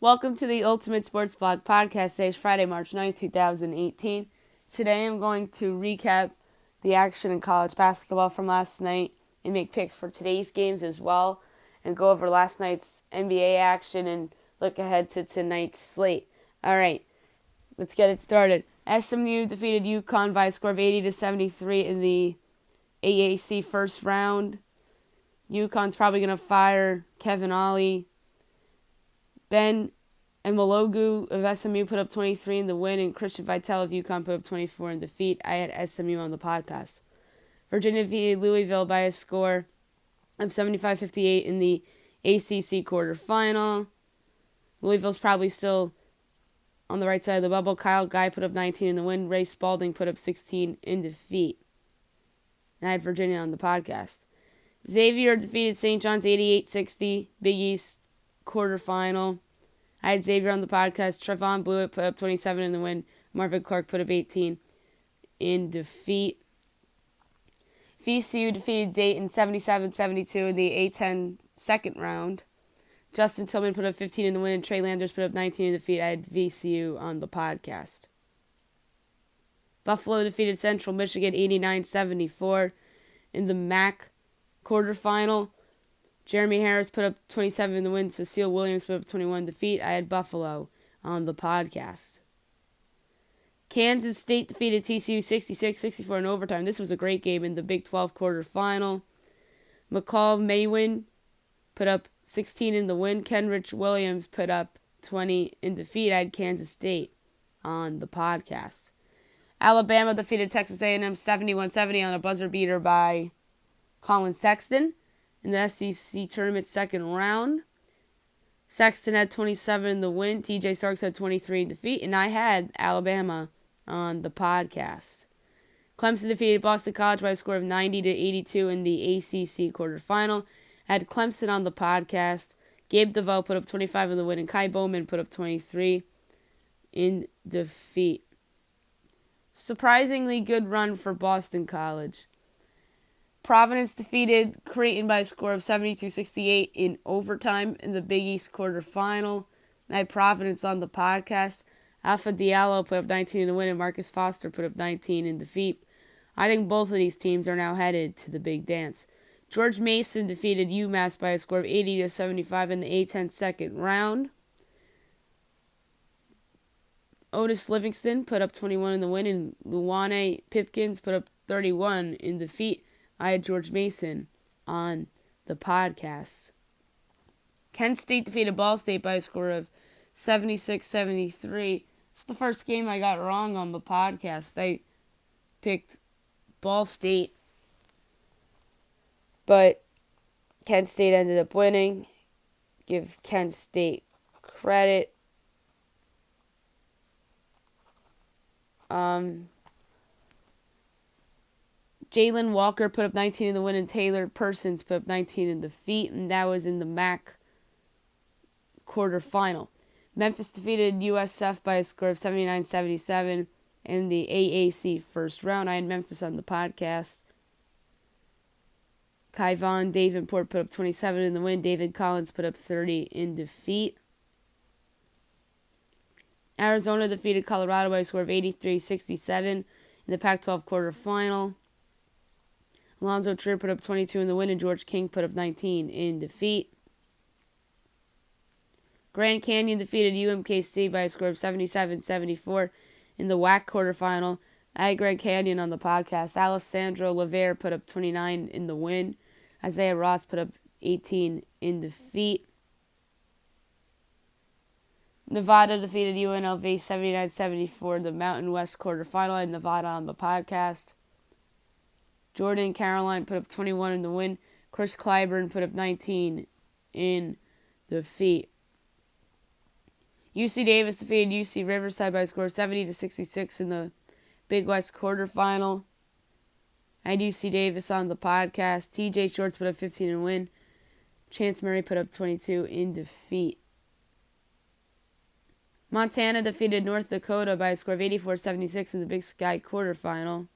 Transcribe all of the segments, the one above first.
Welcome to the Ultimate Sports Blog Podcast. Today is Friday, March 9th, 2018. Today I'm going to recap the action in college basketball from last night and make picks for today's games as well, and go over last night's NBA action and look ahead to tonight's slate. Alright, let's get it started. SMU defeated UConn by a score of 80-73 in the AAC first round. UConn's probably going to fire Kevin Ollie. Ben Malogu of SMU put up 23 in the win, and Christian Vitale of UConn put up 24 in defeat. I had SMU on the podcast. Virginia defeated Louisville by a score of 75-58 in the ACC quarterfinal. Louisville's probably still on the right side of the bubble. Kyle Guy put up 19 in the win. Ray Spalding put up 16 in defeat. And I had Virginia on the podcast. Xavier defeated St. John's 88-60, Big East quarterfinal. I had Xavier on the podcast. Trevon Blewett put up 27 in the win. Marvin Clark put up 18 in defeat. VCU defeated Dayton 77-72 in the A10 second round. Justin Tillman put up 15 in the win, and Trey Landers put up 19 in defeat. I had VCU on the podcast. Buffalo defeated Central Michigan 89-74 in the MAC quarterfinal. Jeremy Harris put up 27 in the win. Cecile Williams put up 21 in defeat. I had Buffalo on the podcast. Kansas State defeated TCU 66-64 in overtime. This was a great game in the Big 12 quarterfinal. McCall Maywin put up 16 in the win. Kenrich Williams put up 20 in defeat. I had Kansas State on the podcast. Alabama defeated Texas A&M 71-70 on a buzzer beater by Colin Sexton in the SEC tournament second round. Sexton had 27 in the win. TJ Starks had 23 in defeat. And I had Alabama on the podcast. Clemson defeated Boston College by a score of 90-82 in the ACC quarterfinal. I had Clemson on the podcast. Gabe DeVoe put up 25 in the win. And Kai Bowman put up 23 in defeat. Surprisingly good run for Boston College. Providence defeated Creighton by a score of 72-68 in overtime in the Big East quarterfinal. I had Providence on the podcast. Alpha Diallo put up 19 in the win, and Marcus Foster put up 19 in defeat. I think both of these teams are now headed to the big dance. George Mason defeated UMass by a score of 80-75 in the A10 second round. Otis Livingston put up 21 in the win, and Luwane Pipkins put up 31 in defeat. I had George Mason on the podcast. Kent State defeated Ball State by a score of 76-73. It's the first game I got wrong on the podcast. I picked Ball State, but Kent State ended up winning. Give Kent State credit. Jalen Walker put up 19 in the win, and Taylor Persons put up 19 in defeat, and that was in the MAC quarterfinal. Memphis defeated USF by a score of 79-77 in the AAC first round. I had Memphis on the podcast. Kai Vaughn Davenport put up 27 in the win. David Collins put up 30 in defeat. Arizona defeated Colorado by a score of 83-67 in the Pac-12 quarterfinal. Alonzo Trier put up 22 in the win, and George King put up 19 in defeat. Grand Canyon defeated UMKC by a score of 77-74 in the WAC quarterfinal. I had Grand Canyon on the podcast. Alessandro Lavere put up 29 in the win. Isaiah Ross put up 18 in defeat. Nevada defeated UNLV 79-74 in the Mountain West quarterfinal. I had Nevada on the podcast. Jordan Caroline put up 21 in the win. Chris Clyburn put up 19 in defeat. UC Davis defeated UC Riverside by a score of 70-66 in the Big West quarterfinal. I had UC Davis on the podcast. TJ Shorts put up 15 in the win. Chance Murray put up 22 in defeat. Montana defeated North Dakota by a score of 84-76 in the Big Sky quarterfinal.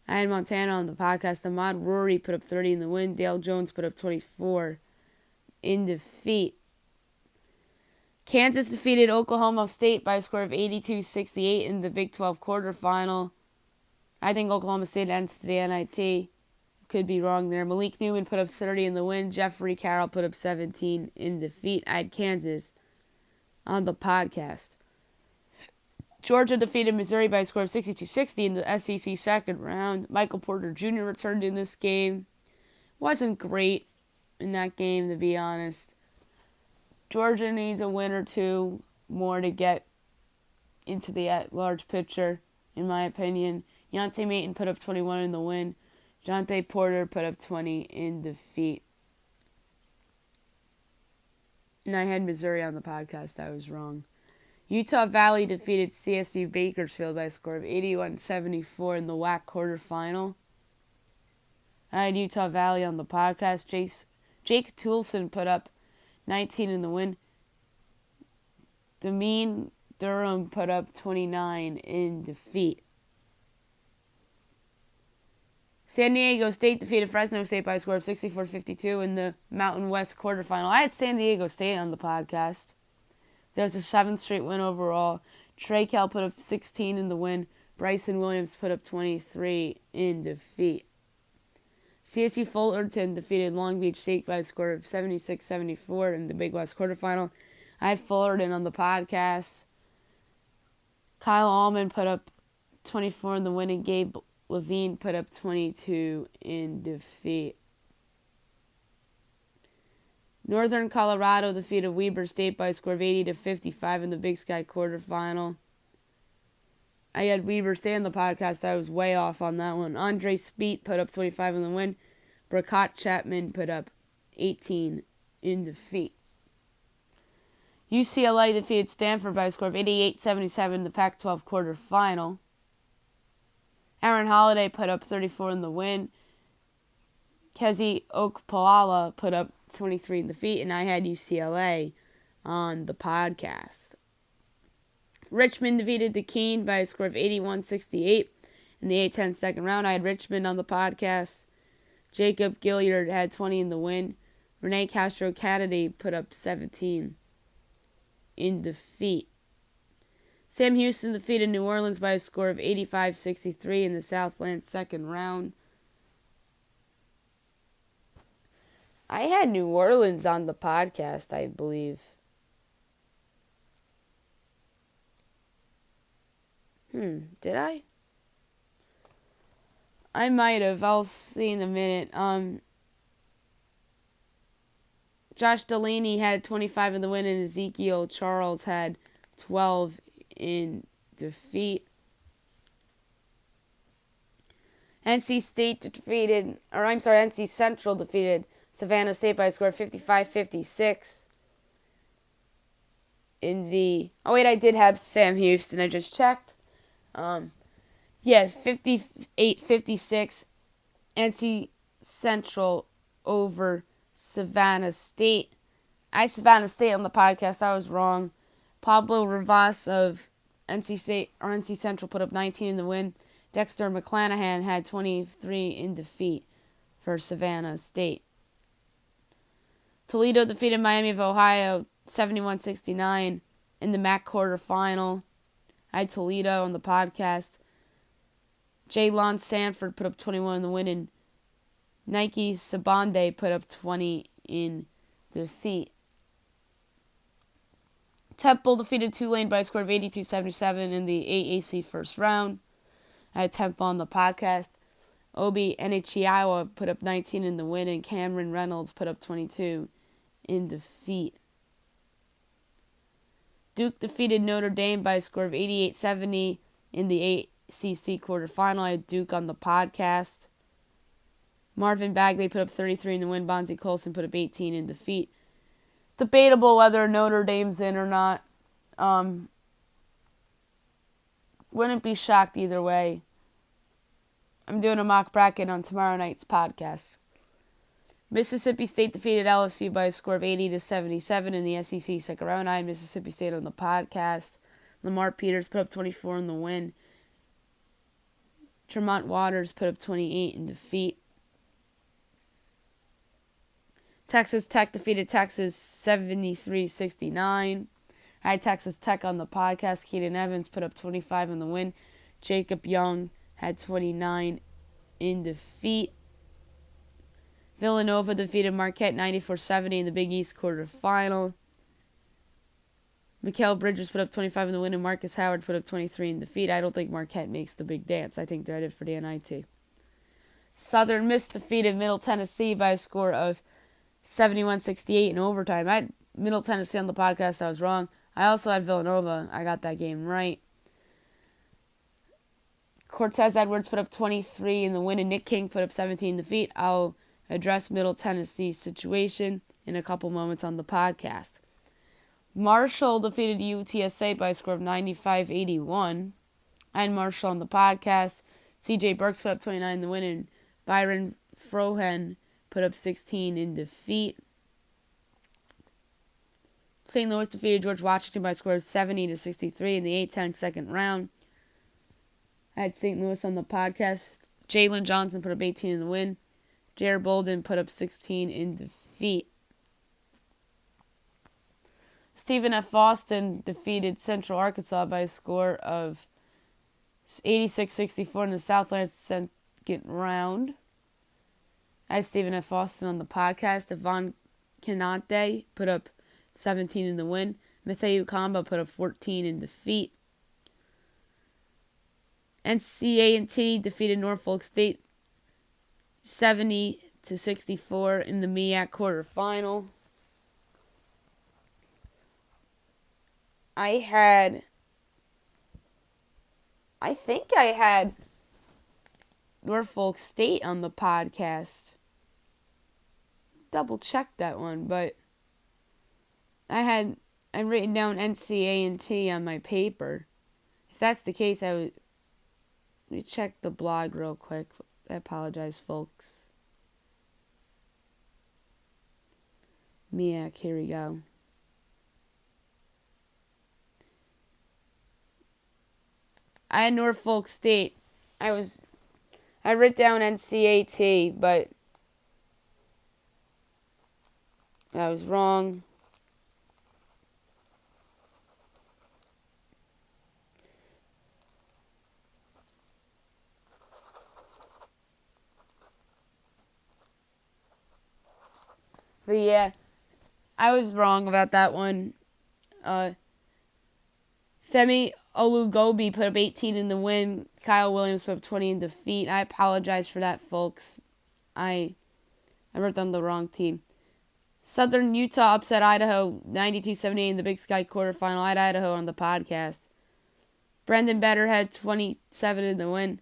I had Montana on the podcast. Ahmad Rory put up 30 in the win. Dale Jones put up 24 in defeat. Kansas defeated Oklahoma State by a score of 82-68 in the Big 12 quarterfinal. I think Oklahoma State ends the NIT. Could be wrong there. Malik Newman put up 30 in the win. Jeffrey Carroll put up 17 in defeat. I had Kansas on the podcast. Georgia defeated Missouri by a score of 62-60 in the SEC second round. Michael Porter Jr. returned in this game. Wasn't great in that game, to be honest. Georgia needs a win or two more to get into the at-large picture, in my opinion. Yonte Mayton put up 21 in the win. Jonte Porter put up 20 in defeat. And I had Missouri on the podcast. I was wrong. Utah Valley defeated CSU Bakersfield by a score of 81-74 in the WAC quarterfinal. I had Utah Valley on the podcast. Jake Toulson put up 19 in the win. Demeen Durham put up 29 in defeat. San Diego State defeated Fresno State by a score of 64-52 in the Mountain West quarterfinal. I had San Diego State on the podcast. That was a 7th straight win overall. Trey Kell put up 16 in the win. Bryson Williams put up 23 in defeat. CSU Fullerton defeated Long Beach State by a score of 76-74 in the Big West quarterfinal. I had Fullerton on the podcast. Kyle Allman put up 24 in the win, and Gabe Levine put up 22 in defeat. Northern Colorado defeated Weber State by a score of 80-55 in the Big Sky quarterfinal. I had Weber State on the podcast. I was way off on that one. Andre Speet put up 25 in the win. Brakat Chapman put up 18 in defeat. UCLA defeated Stanford by a score of 88-77 in the Pac-12 quarterfinal. Aaron Holiday put up 34 in the win. Kezi Okpalala put up 23 in defeat, and I had UCLA on the podcast. Richmond defeated Keene by a score of 81-68 in the A-10 second round. I had Richmond on the podcast. Jacob Gilliard had 20 in the win. Renee Castro-Kennedy put up 17 in defeat. Sam Houston defeated New Orleans by a score of 85-63 in the Southland second round. I had New Orleans on the podcast, I believe. Did I? I might have. I'll see in a minute. Josh Delaney had 25 in the win, and Ezekiel Charles had 12 in defeat. NC Central defeated Savannah State by a score of 55-56 in the... Oh, wait, I did have Sam Houston. I just checked. 58-56. NC Central over Savannah State. I had Savannah State on the podcast. I was wrong. Pablo Rivas of NC Central put up 19 in the win. Dexter McClanahan had 23 in defeat for Savannah State. Toledo defeated Miami of Ohio 71-69 in the MAC quarterfinal. I had Toledo on the podcast. Jaylon Sanford put up 21 in the win, and Nike Sabande put up 20 in defeat. Temple defeated Tulane by a score of 82-77 in the AAC first round. I had Temple on the podcast. Obi Enichiawa put up 19 in the win, and Cameron Reynolds put up 22 in defeat. Duke defeated Notre Dame by a score of 88-70 in the ACC quarterfinal. I had Duke on the podcast. Marvin Bagley put up 33 in the win. Bonzie Colson put up 18 in defeat. Debatable whether Notre Dame's in or not. Wouldn't be shocked either way. I'm doing a mock bracket on tomorrow night's podcast. Mississippi State defeated LSU by a score of 80-77 in the SEC second round. I had Mississippi State on the podcast. Lamar Peters put up 24 in the win. Tremont Waters put up 28 in defeat. Texas Tech defeated Texas 73-69. I had Texas Tech on the podcast. Keenan Evans put up 25 in the win. Jacob Young had 29 in defeat. Villanova defeated Marquette 94-70 in the Big East quarterfinal. Mikal Bridges put up 25 in the win, and Marcus Howard put up 23 in defeat. I don't think Marquette makes the big dance. I think they're headed for the NIT. Southern Miss defeated Middle Tennessee by a score of 71-68 in overtime. I had Middle Tennessee on the podcast. I was wrong. I also had Villanova. I got that game right. Cortez Edwards put up 23 in the win, and Nick King put up 17 in defeat. I'll address Middle Tennessee's situation in a couple moments on the podcast. Marshall defeated UTSA by a score of 95-81. I had Marshall on the podcast. CJ Burks put up 29 in the win, and Byron Frohen put up 16 in defeat. St. Louis defeated George Washington by a score of 70-63 in the A-10 second round. I had St. Louis on the podcast. Jalen Johnson put up 18 in the win. Jared Bolden put up 16 in defeat. Stephen F. Austin defeated Central Arkansas by a score of 86-64 in the Southland second round. I had Stephen F. Austin on the podcast. Devon Canante put up 17 in the win. Matthew Kamba put up 14 in defeat. NC-A&T defeated Norfolk State 70-64 in the MEAC quarterfinal. I think I had Norfolk State on the podcast. Double check that one, but I've written down NC-A&T on my paper. If that's the case, let me check the blog real quick. I apologize, folks. MEAC, here we go. I had Norfolk State. I wrote down NCAT, but I was wrong. But yeah, I was wrong about that one. Femi Olugobi put up 18 in the win. Kyle Williams put up 20 in defeat. I apologize for that, folks. I wrote down the wrong team. Southern Utah upset Idaho 92-78 in the Big Sky quarterfinal. I had Idaho on the podcast. Brendan Better had 27 in the win.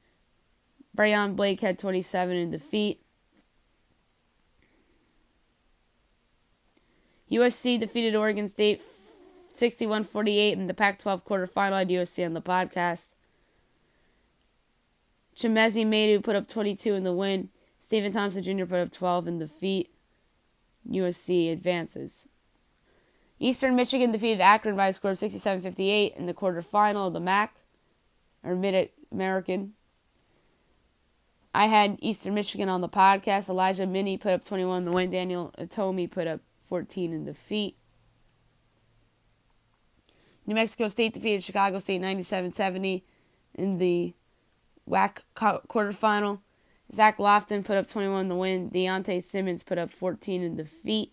Brayon Blake had 27 in defeat. USC defeated Oregon State 61-48 in the Pac-12 quarterfinal. I had USC on the podcast. Chimezi Medu put up 22 in the win. Stephen Thompson Jr. put up 12 in defeat. USC advances. Eastern Michigan defeated Akron by a score of 67-58 in the quarterfinal of the MAC, or Mid-American. I had Eastern Michigan on the podcast. Elijah Minnie put up 21 in the win. Daniel Atomi put up 14 in defeat. New Mexico State defeated Chicago State 97-70 in the WAC quarterfinal. Zach Lofton put up 21 in the win. Deontay Simmons put up 14 in defeat.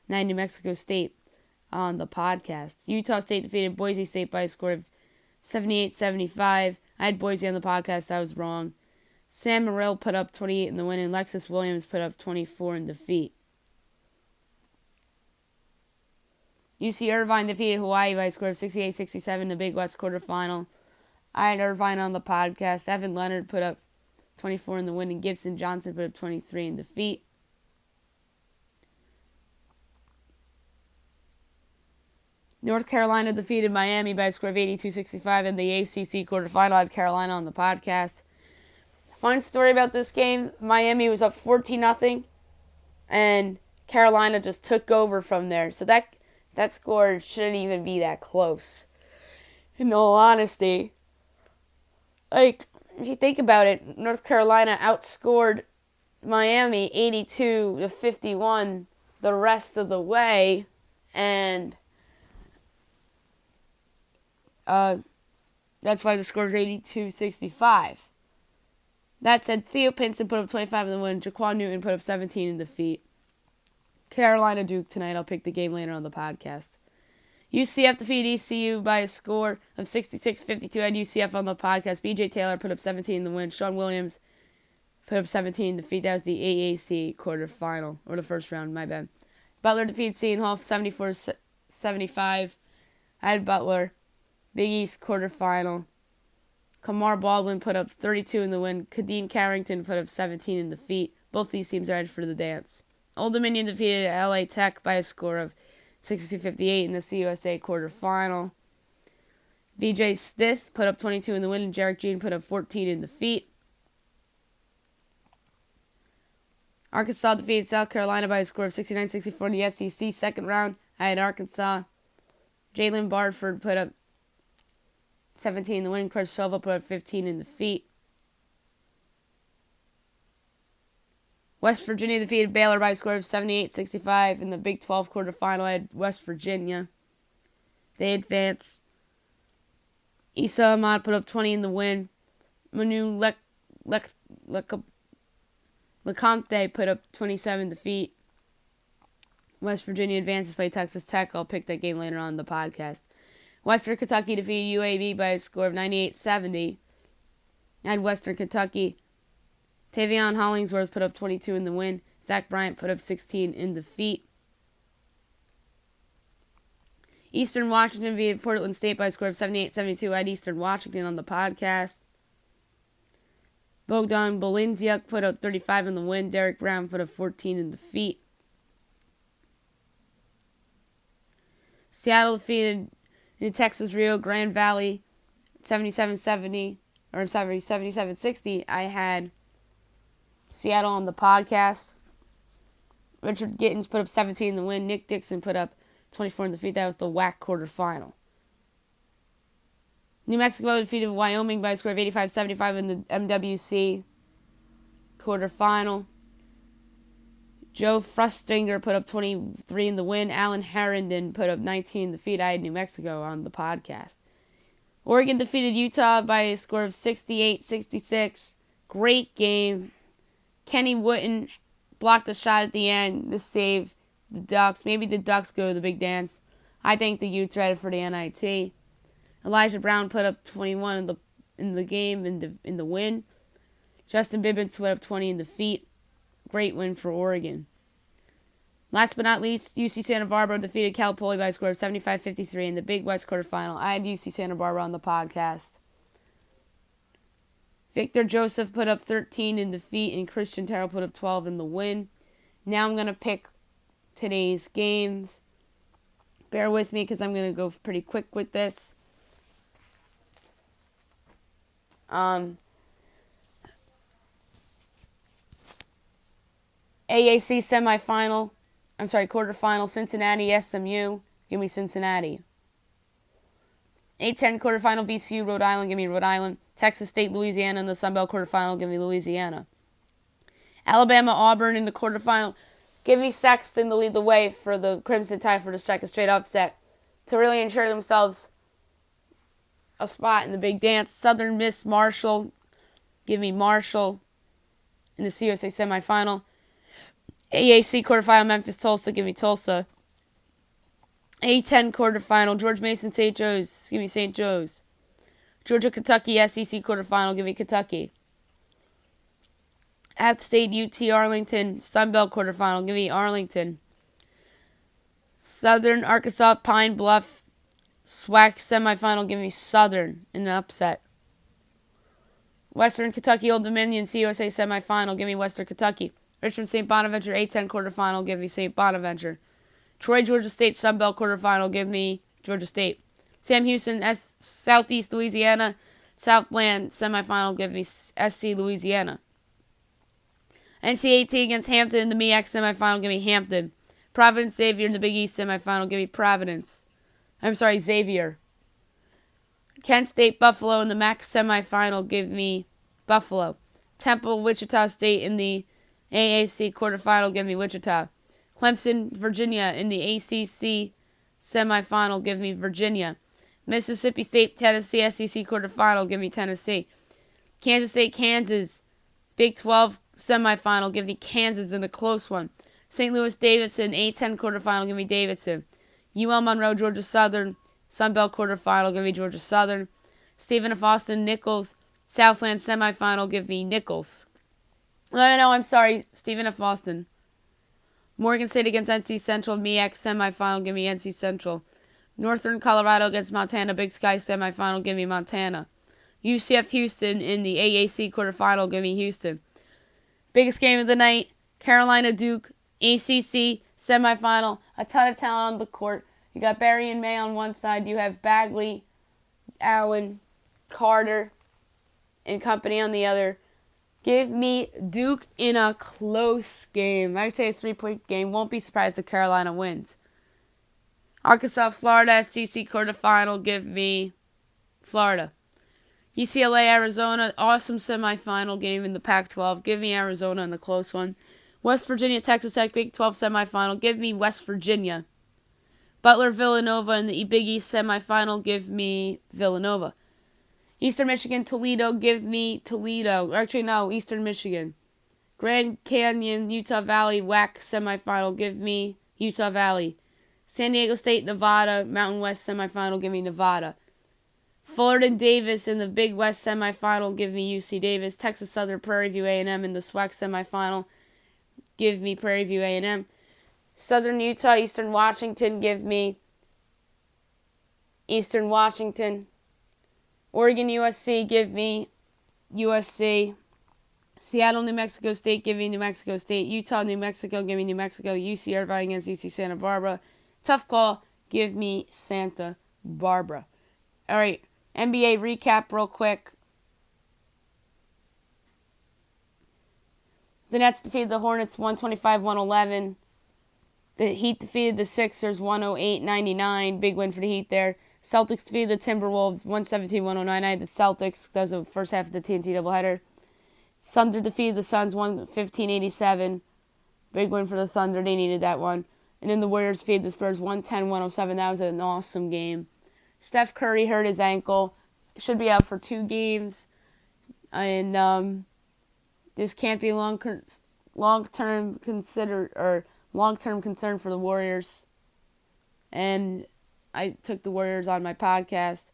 Now New Mexico State on the podcast. Utah State defeated Boise State by a score of 78-75. I had Boise on the podcast. I was wrong. Sam Morrill put up 28 in the win, and Lexus Williams put up 24 in defeat. UC Irvine defeated Hawaii by a score of 68-67 in the Big West quarterfinal. I had Irvine on the podcast. Evan Leonard put up 24 in the win, and Gibson Johnson put up 23 in defeat. North Carolina defeated Miami by a score of 82-65 in the ACC quarterfinal. I had Carolina on the podcast. Fun story about this game, Miami was up 14-0, and Carolina just took over from there. So that score shouldn't even be that close. In all honesty, like, if you think about it, North Carolina outscored Miami 82-51 the rest of the way, and That's why the score is 82-65. That said, Theo Pinson put up 25 in the win. Jaquan Newton put up 17 in defeat. Carolina Duke tonight. I'll pick the game later on the podcast. UCF defeated ECU by a score of 66-52. I had UCF on the podcast. BJ Taylor put up 17 in the win. Sean Williams put up 17 in defeat. That was the AAC quarterfinal, or the first round, my bad. Butler defeated Seton Hall 74-75. I had Butler. Big East quarterfinal. Kamar Baldwin put up 32 in the win. Kadeem Carrington put up 17 in defeat. Both these teams are headed for the dance. Old Dominion defeated LA Tech by a score of 62-58 in the CUSA quarterfinal. VJ Stith put up 22 in the win, and Jarek Jean put up 14 in defeat. Arkansas defeated South Carolina by a score of 69-64 in the SEC second round. I had Arkansas. Jalen Barford put up 17 in the win. Chris Silva put up 15 in defeat. West Virginia defeated Baylor by a score of 78-65 in the Big 12 quarterfinal. I had West Virginia. They advanced. Issa Ahmad put up 20 in the win. Manu LeCompte put up 27 in defeat. West Virginia advances by Texas Tech. I'll pick that game later on in the podcast. Western Kentucky defeated UAB by a score of 98-70. I had Western Kentucky. Tavion Hollingsworth put up 22 in the win. Zach Bryant put up 16 in defeat. Eastern Washington defeated Portland State by a score of 78-72. I had Eastern Washington on the podcast. Bogdan Bolindziuk put up 35 in the win. Derek Brown put up 14 in defeat. Seattle defeated in Texas Rio Grande Valley 77-60. I had Seattle on the podcast. Richard Gittins put up 17 in the win. Nick Dixon put up 24 in defeat. That was the WAC quarterfinal. New Mexico defeated Wyoming by a score of 85-75 in the MWC quarterfinal. Joe Frustinger put up 23 in the win. Alan Herndon put up 19 in defeat. I had New Mexico on the podcast. Oregon defeated Utah by a score of 68-66. Great game. Kenny Wooten blocked a shot at the end to save the Ducks. Maybe the Ducks go to the big dance. I think the Utes are headed for the NIT. Elijah Brown put up 21 in the game in the win. Justin Bibbins put up 20 in defeat. Great win for Oregon. Last but not least, UC Santa Barbara defeated Cal Poly by a score of 75-53 in the Big West quarterfinal. I had UC Santa Barbara on the podcast. Victor Joseph put up 13 in defeat, and Christian Terrell put up 12 in the win. Now I'm going to pick today's games. Bear with me because I'm going to go pretty quick with this. AAC quarterfinal, Cincinnati, SMU. Give me Cincinnati. A10 quarterfinal, VCU, Rhode Island. Give me Rhode Island. Texas State, Louisiana in the Sun Belt quarterfinal. Give me Louisiana. Alabama, Auburn in the quarterfinal. Give me Sexton to lead the way for the Crimson Tide for the second straight upset to really ensure themselves a spot in the big dance. Southern Miss, Marshall. Give me Marshall in the CUSA semifinal. AAC quarterfinal, Memphis, Tulsa. Give me Tulsa. A10 quarterfinal, George Mason, St. Joe's. Give me St. Joe's. Georgia, Kentucky, SEC quarterfinal. Give me Kentucky. App State, UT Arlington, Sun Belt quarterfinal. Give me Arlington. Southern Arkansas, Pine Bluff, SWAC semifinal. Give me Southern in an upset. Western Kentucky, Old Dominion, CUSA semifinal. Give me Western Kentucky. Richmond, St. Bonaventure, A10 quarterfinal. Give me St. Bonaventure. Troy, Georgia State, Sun Belt quarterfinal. Give me Georgia State. Sam Houston, Southeast Louisiana, Southland semifinal. Give me SC Louisiana. NC-18 against Hampton in the MEAC semifinal. Give me Hampton. Providence Xavier in the Big East semifinal. Give me Xavier. Kent State Buffalo in the MAC semifinal. Give me Buffalo. Temple Wichita State in the AAC quarterfinal. Give me Wichita. Clemson Virginia in the ACC semifinal. Give me Virginia. Mississippi State, Tennessee, SEC quarterfinal, give me Tennessee. Kansas State, Kansas, Big 12 semifinal, give me Kansas in a close one. St. Louis, Davidson, A-10 quarterfinal, give me Davidson. UL Monroe, Georgia Southern, Sun Belt quarterfinal, give me Georgia Southern. Stephen F. Austin, Nichols, Southland semifinal, give me Nichols. No, I'm sorry, Stephen F. Austin. Morgan State against NC Central, MEAC semifinal, give me NC Central. Northern Colorado against Montana, Big Sky semifinal, give me Montana. UCF Houston in the AAC quarterfinal, give me Houston. Biggest game of the night, Carolina Duke, ACC semifinal. A ton of talent on the court. You got Barry and May on one side. You have Bagley, Allen, Carter, and company on the other. Give me Duke in a close game. I'd say a 3-point game. Won't be surprised if Carolina wins. Arkansas, Florida, SGC quarterfinal. Give me Florida. UCLA, Arizona, awesome semifinal game in the Pac-12. Give me Arizona in the close one. West Virginia, Texas Tech, Big 12 semifinal. Give me West Virginia. Butler, Villanova in the Big East semifinal. Give me Villanova. Eastern Michigan, Toledo. Give me Toledo. Actually, no, Eastern Michigan. Grand Canyon, Utah Valley, WAC semifinal. Give me Utah Valley. San Diego State, Nevada, Mountain West semifinal. Give me Nevada. Fullerton Davis in the Big West semifinal. Give me UC Davis. Texas Southern, Prairie View A&M in the SWAC semifinal. Give me Prairie View A&M. Southern Utah, Eastern Washington. Give me Eastern Washington. Oregon, USC. Give me USC. Seattle, New Mexico State. Give me New Mexico State. Utah, New Mexico. Give me New Mexico. UC Irvine against UC Santa Barbara. Tough call. Give me Santa Barbara. All right. NBA recap real quick. The Nets defeated the Hornets 125-111. The Heat defeated the Sixers 108-99. Big win for the Heat there. Celtics defeated the Timberwolves 117-109. I had the Celtics. That was the first half of the TNT doubleheader. Thunder defeated the Suns 115-87. Big win for the Thunder. They needed that one. And then the Warriors defeated the Spurs 110-107. That was an awesome game. Steph Curry hurt his ankle. Should be out for 2 games. And this can't be long-term concern for the Warriors. And I took the Warriors on my podcast.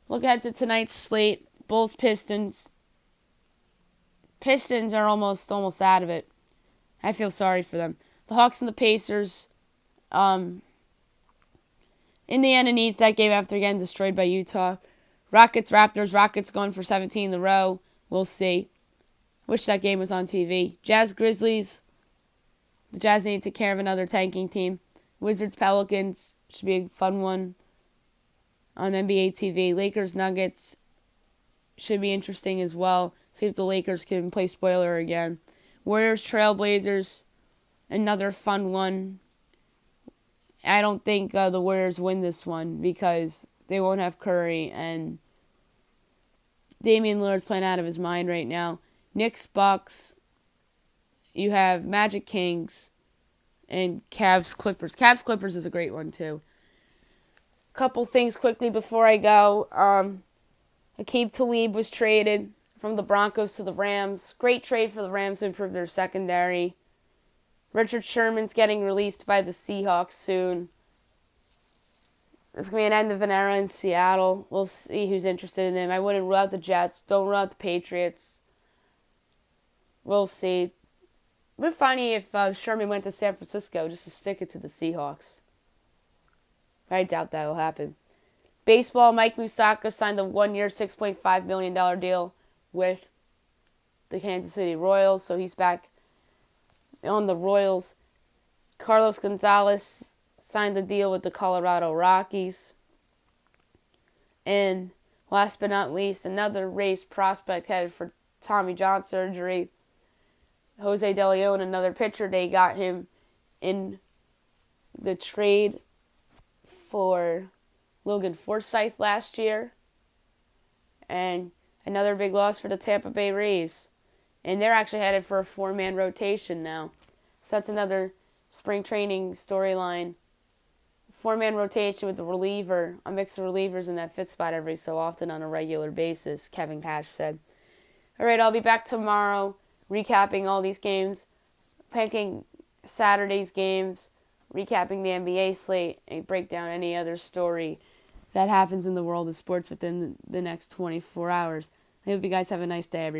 Look ahead to tonight's slate. Bulls, Pistons. Pistons are almost out of it. I feel sorry for them. The Hawks and the Pacers. In the end, it needs that game after getting destroyed by Utah. Rockets, Raptors. Rockets going for 17 in a row. We'll see. Wish that game was on TV. Jazz, Grizzlies. The Jazz need to take care of another tanking team. Wizards, Pelicans. Should be a fun one on NBA TV. Lakers, Nuggets. Should be interesting as well. See if the Lakers can play spoiler again. Warriors, Trailblazers. Another fun one. I don't think the Warriors win this one because they won't have Curry and Damian Lillard's playing out of his mind right now. Knicks, Bucks. You have Magic, Kings, and Cavs, Clippers. Cavs, Clippers is a great one too. Couple things quickly before I go. Aqib Talib was traded from the Broncos to the Rams. Great trade for the Rams to improve their secondary. Richard Sherman's getting released by the Seahawks soon. It's going to be an end of an era in Seattle. We'll see who's interested in him. I wouldn't rule out the Jets. Don't rule out the Patriots. We'll see. It would be funny if Sherman went to San Francisco just to stick it to the Seahawks. I doubt that will happen. Baseball, Mike Musaka signed a 1-year, $6.5 million deal with the Kansas City Royals, so he's back on the Royals. Carlos Gonzalez signed the deal with the Colorado Rockies. And last but not least, another Rays prospect headed for Tommy John surgery. Jose De Leon, another pitcher, they got him in the trade for Logan Forsythe last year. And another big loss for the Tampa Bay Rays. And they're actually headed for a 4-man rotation now. So that's another spring training storyline four-man rotation with a mix of relievers in that fifth spot every so often on a regular basis, Kevin Cash said. All right, I'll be back tomorrow recapping all these games, picking Saturday's games, recapping the NBA slate, and break down any other story that happens in the world of sports within the next 24 hours. I hope you guys have a nice day, everybody.